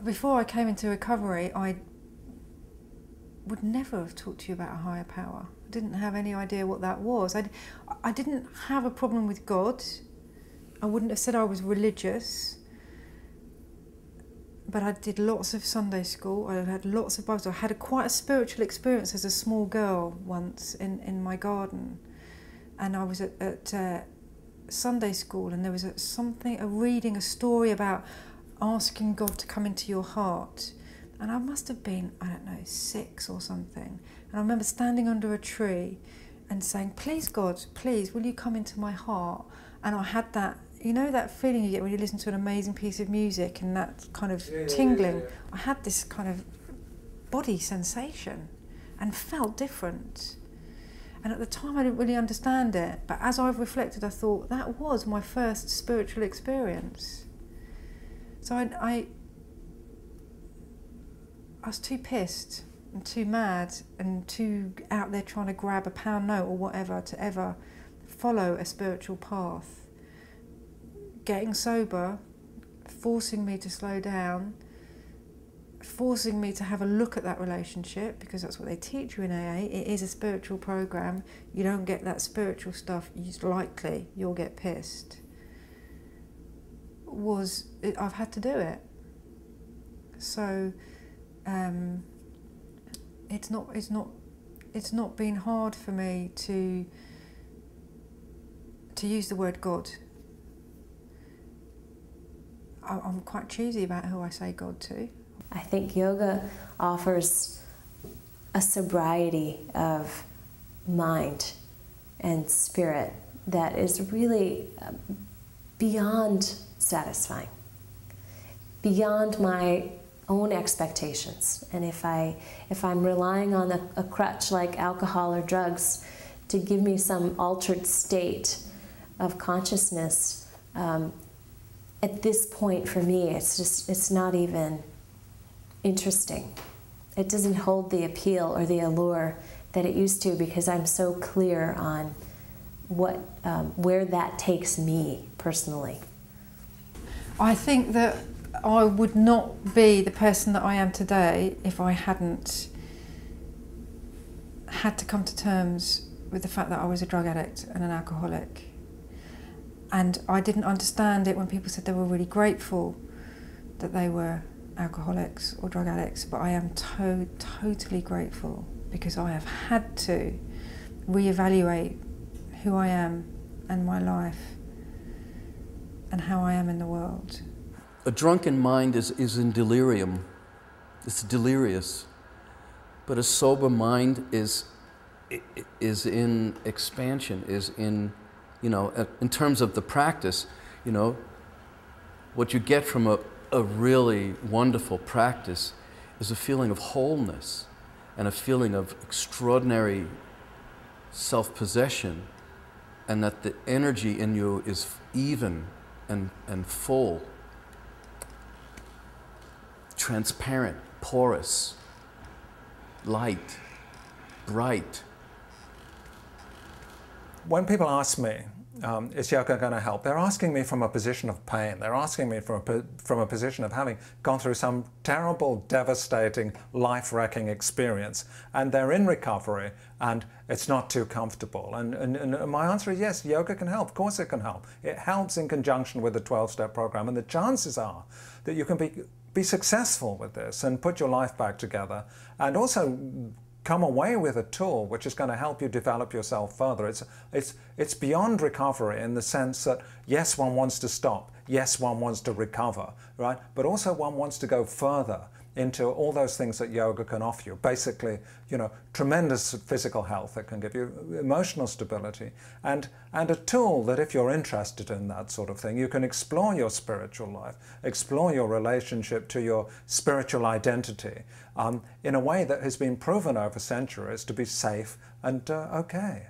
Before I came into recovery, I would never have talked to you about a higher power. I didn't have any idea what that was. I didn't have a problem with God. I wouldn't have said I was religious. But I did lots of Sunday school. I had lots of Bibles. I had quite a spiritual experience as a small girl once in my garden. And I was at Sunday school, and there was a reading, a story about asking God to come into your heart. And I must have been, I don't know, 6 or something. And I remember standing under a tree and saying, please God, please, will you come into my heart? And I had that, you know, that feeling you get when you listen to an amazing piece of music and that kind of tingling. I had this kind of body sensation and felt different. And at the time I didn't really understand it, but as I've reflected, I thought that was my first spiritual experience. So I was too pissed and too mad and too out there trying to grab a pound note or whatever to ever follow a spiritual path. Getting sober, forcing me to slow down, forcing me to have a look at that relationship, because that's what they teach you in AA. It is a spiritual program. You don't get that spiritual stuff, likely you'll get pissed. I've had to do it. So it's not been hard for me to use the word God. I'm quite choosy about who I say God to. I think yoga offers a sobriety of mind and spirit that is really beyond satisfying, beyond my own expectations. And if I'm relying on a crutch like alcohol or drugs to give me some altered state of consciousness, at this point for me, it's not even interesting. It doesn't hold the appeal or the allure that it used to, because I'm so clear on where that takes me personally. I think that I would not be the person that I am today if I hadn't had to come to terms with the fact that I was a drug addict and an alcoholic. And I didn't understand it when people said they were really grateful that they were alcoholics or drug addicts, but I am totally grateful, because I have had to reevaluate who I am and my life and how I am in the world. A drunken mind is in delirium. It's delirious. But a sober mind is in expansion, is in, you know, in terms of the practice, you know, what you get from a really wonderful practice is a feeling of wholeness and a feeling of extraordinary self-possession, and that the energy in you is even and full, transparent, porous, light, bright. When people ask me, is yoga going to help? They're asking me from a position of pain. They're asking me from a position of having gone through some terrible, devastating, life-wrecking experience, and they're in recovery, and it's not too comfortable. And my answer is yes, yoga can help. Of course it can help. It helps in conjunction with the 12-step program, and the chances are that you can be successful with this and put your life back together, and also come away with a tool which is going to help you develop yourself further. It's beyond recovery in the sense that, yes, one wants to stop, yes, one wants to recover, right? But also one wants to go further into all those things that yoga can offer you. Basically, you know, tremendous physical health that can give you emotional stability, and a tool that, if you're interested in that sort of thing, you can explore your spiritual life, explore your relationship to your spiritual identity in a way that has been proven over centuries to be safe and okay.